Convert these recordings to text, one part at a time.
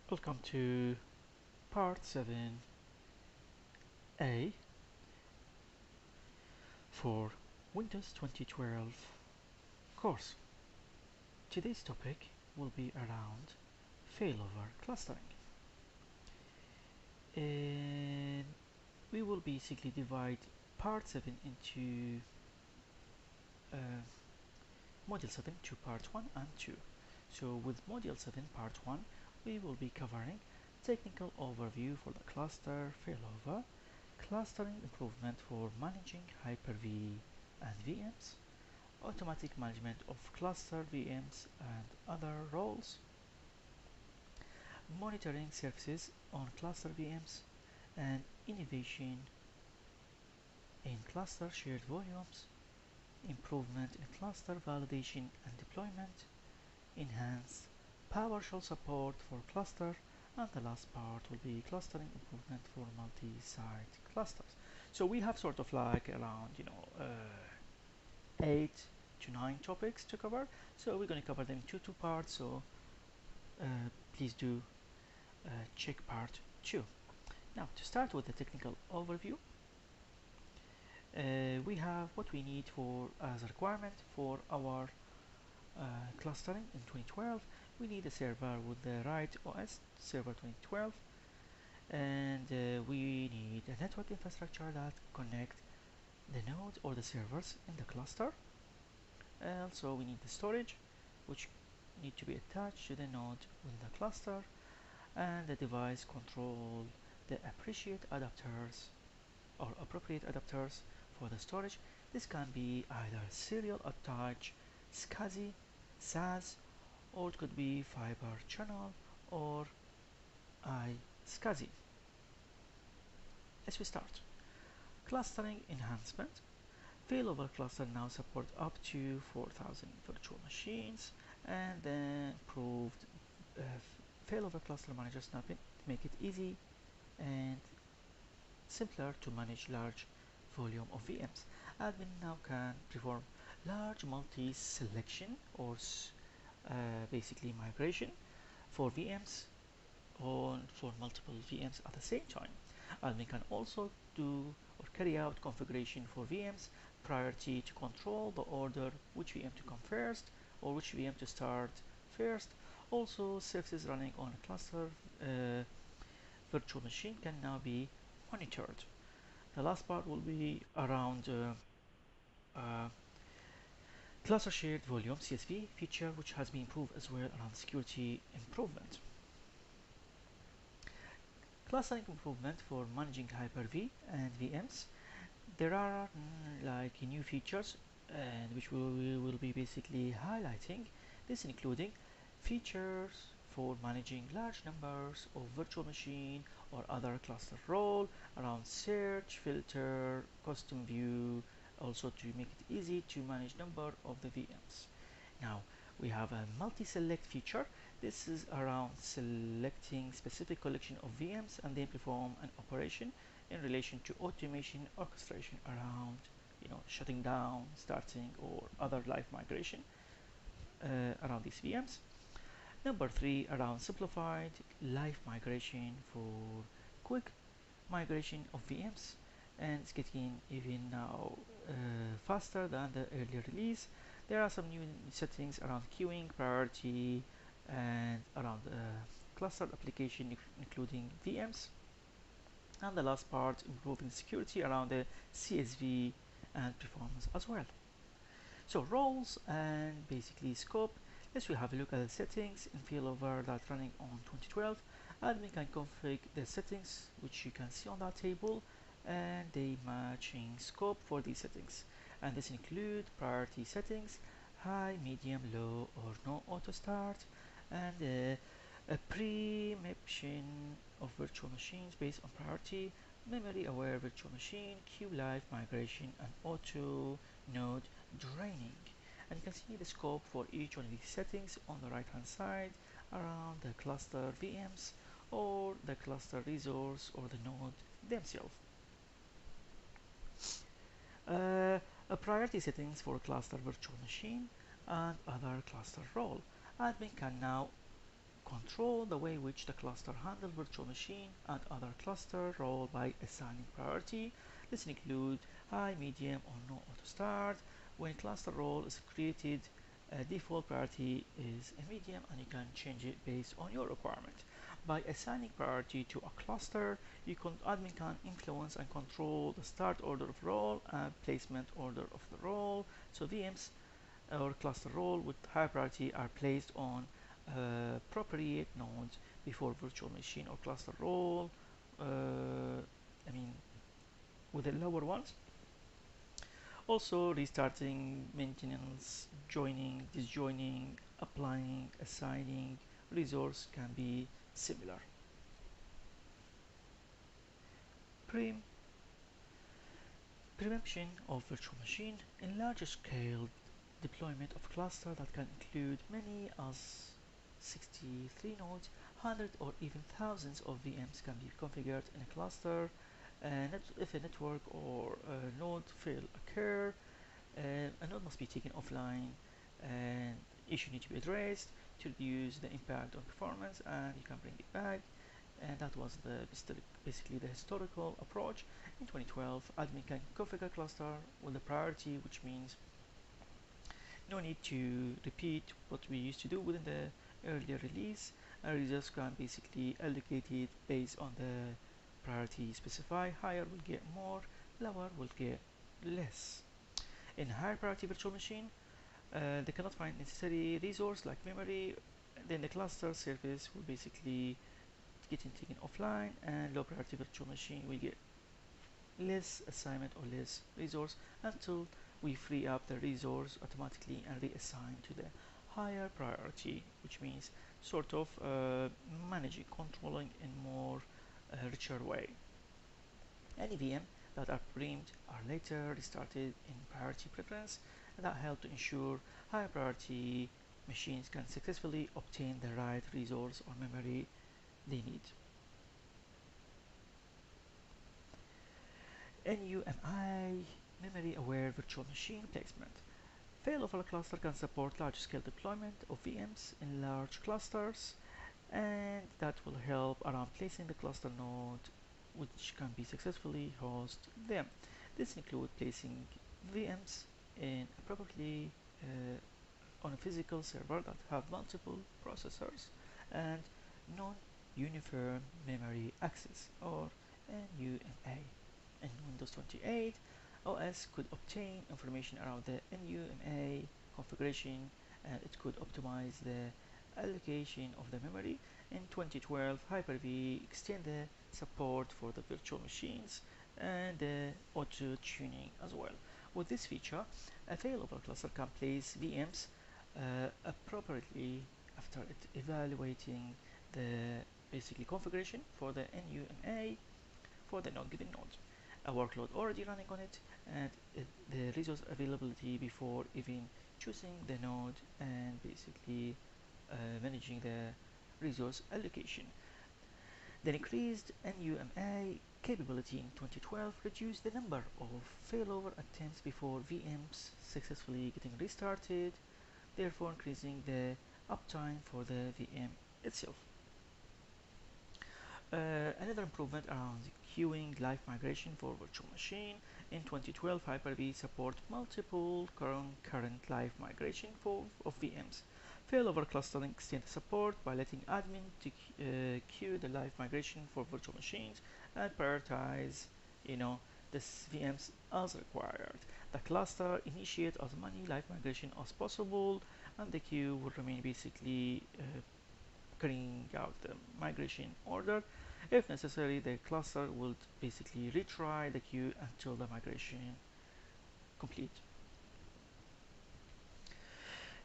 Welcome to part 7A for Windows 2012 course. Today's topic will be around failover clustering, and we will basically divide part 7 into module 7 to part 1 and 2. So with module 7 part 1 we will be covering technical overview for the cluster failover, clustering improvement for managing Hyper-V and VMs, automatic management of cluster VMs and other roles, monitoring services on cluster VMs, and innovation in cluster shared volumes, improvement in cluster validation and deployment, enhanced PowerShell support for cluster, and the last part will be clustering improvement for multi-site clusters. So we have sort of like around 8 to 9 topics to cover, so we're going to cover them in two parts, so please do check part 2. Now to start with the technical overview, we have what we need for as a requirement for our clustering in 2012. We need a server with the right OS, server 2012, and we need a network infrastructure that connect the nodes or the servers in the cluster. Also we need the storage, which need to be attached to the node within the cluster, and the device control the appropriate adapters for the storage. This can be either serial attach, SCSI, SAS, or it could be fiber channel or iSCSI. Let's start. Clustering enhancement. Failover cluster now support up to 4,000 virtual machines, and then improved failover cluster manager snapping to make it easy and simpler to manage large volume of VMs. Admin now can perform large multi-selection or basically migration for VMs or for multiple VMs at the same time. Admin can also do or carry out configuration for VMs, priority to control the order which VM to come first or which VM to start first. Also, services running on a cluster virtual machine can now be monitored. The last part will be around cluster shared volume CSV feature, which has been improved as well around security improvement. Clustering improvement for managing Hyper-V and VMs. There are like new features and which we will be basically highlighting. This including features for managing large numbers of virtual machine or other cluster role around search, filter, custom view, also to make it easy to manage number of the VMs. Now we have a multi-select feature. This is around selecting specific collection of VMs and then perform an operation in relation to automation orchestration around shutting down, starting, or other live migration around these VMs. Number 3, around simplified live migration for quick migration of VMs, and it's getting even now faster than the earlier release. There are some new settings around queuing, priority, and around cluster application including VMs. And the last part, improving security around the CSV and performance as well. So roles and basically scope. Let's have a look at the settings in failover that running on 2012. Admin can configure the settings which you can see on that table and the matching scope for these settings. And this include priority settings, high, medium, low, or no auto start, and a preemption of virtual machines based on priority, memory aware virtual machine, queue live migration, and auto node draining. And you can see the scope for each one of these settings on the right hand side around the cluster VMs or the cluster resource or the node themselves. A priority settings for cluster virtual machine and other cluster role. Admin can now control the way which the cluster handles virtual machine and other cluster role by assigning priority. This includes high, medium, or no auto start. When cluster role is created, default priority is a medium, and you can change it based on your requirement. By assigning priority to a cluster, admin can influence and control the start order of role and placement order of the role. So VMs or cluster role with high priority are placed on appropriate nodes before virtual machine or cluster role. I mean, with the lower ones. Also, restarting, maintenance, joining, disjoining, applying, assigning resource can be similar. Preemption of virtual machine in larger scale deployment of cluster that can include many as 63 nodes, 100 or even thousands of VMs can be configured in a cluster. If a network or a node fail occur, a node must be taken offline and issue need to be addressed to reduce the impact on performance, and you can bring it back. And that was basically the historical approach. In 2012, admin can configure cluster with the priority, which means no need to repeat what we used to do within the earlier release. Resource can basically allocate it based on the priority specified. Higher will get more, lower will get less. In higher priority virtual machine, they cannot find necessary resource like memory, then the cluster service will basically getting taken offline, and low priority virtual machine will get less assignment or less resource until we free up the resource automatically and reassign to the higher priority, which means sort of managing, controlling in more richer way. Any VM that are preempted are later restarted in priority preference, and that help to ensure higher priority machines can successfully obtain the right resource or memory they need. NUMI memory aware virtual machine placement. Failover cluster can support large scale deployment of VMs in large clusters, and that will help around placing the cluster node which can be successfully host them. This includes placing VMs in appropriately on a physical server that have multiple processors and non-uniform memory access, or NUMA. In Windows 28, OS could obtain information around the NUMA configuration, and it could optimize the allocation of the memory. In 2012, Hyper-V extended support for the virtual machines and the auto-tuning as well. With this feature, a failover cluster can place VMs appropriately after evaluating the basically configuration for the NUMA for the non-given node, a workload already running on it, and the resource availability before even choosing the node, and basically managing the resource allocation. The increased NUMA capability in 2012 reduced the number of failover attempts before VMs successfully getting restarted, therefore increasing the uptime for the VM itself. Another improvement around queuing live migration for virtual machine. In 2012, Hyper-V support multiple concurrent live migration of VMs. Failover clustering extended support by letting admin to queue the live migration for virtual machines and prioritize, the VMs as required. The cluster initiate as many live migration as possible, and the queue will remain basically carrying out the migration order. If necessary, the cluster will basically retry the queue until the migration complete.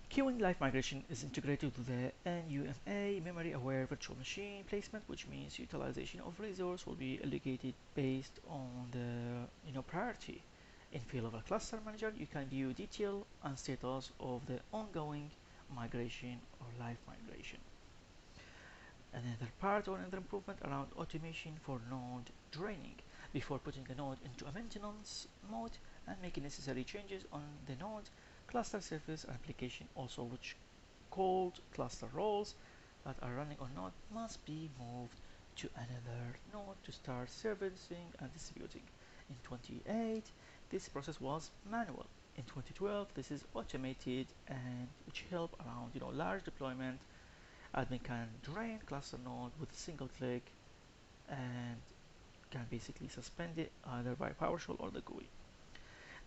Queuing live migration is integrated with the NUMA memory-aware virtual machine placement, which means utilization of resource will be allocated based on the priority. In Failover Cluster Manager, you can view detail and status of the ongoing migration or live migration. Another part or another improvement around automation for node draining. Before putting a node into a maintenance mode and making necessary changes on the node, cluster service application, also which called cluster roles, that are running on node must be moved to another node to start servicing and distributing. In 28, this process was manual. In 2012, this is automated and which help around large deployment. Admin can drain cluster node with a single click and can basically suspend it either by PowerShell or the GUI.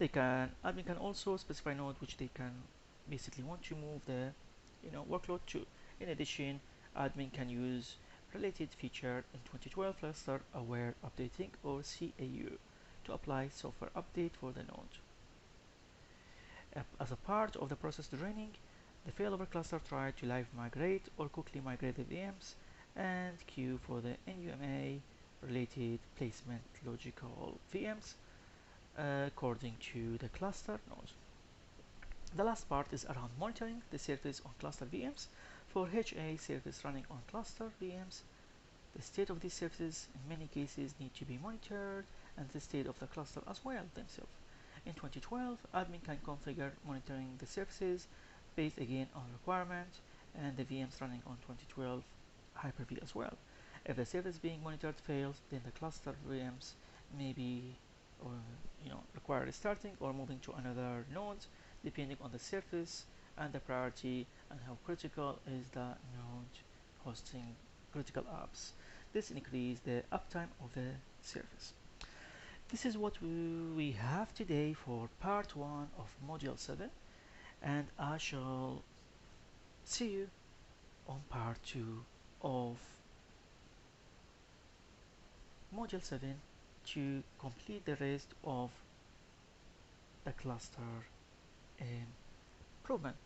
Admin can also specify node which they can basically want to move the workload to. In addition, admin can use related feature in 2012 cluster aware updating or CAU to apply software update for the node. As a part of the process draining, the failover cluster tried to live migrate or quickly migrate the VMs and queue for the NUMA related placement logical VMs according to the cluster nodes. The last part is around monitoring the service on cluster VMs. For HA service running on cluster VMs, the state of these services in many cases need to be monitored and the state of the cluster as well themselves. In 2012, admin can configure monitoring the services based again on requirement and the VMs running on 2012 Hyper-V as well. If the service being monitored fails, then the cluster VMs may be require restarting or moving to another node depending on the service and the priority and how critical is the node hosting critical apps. This increases the uptime of the service. This is what we have today for part 1 of module 7, and I shall see you on part 2 of module 7 to complete the rest of the cluster improvement.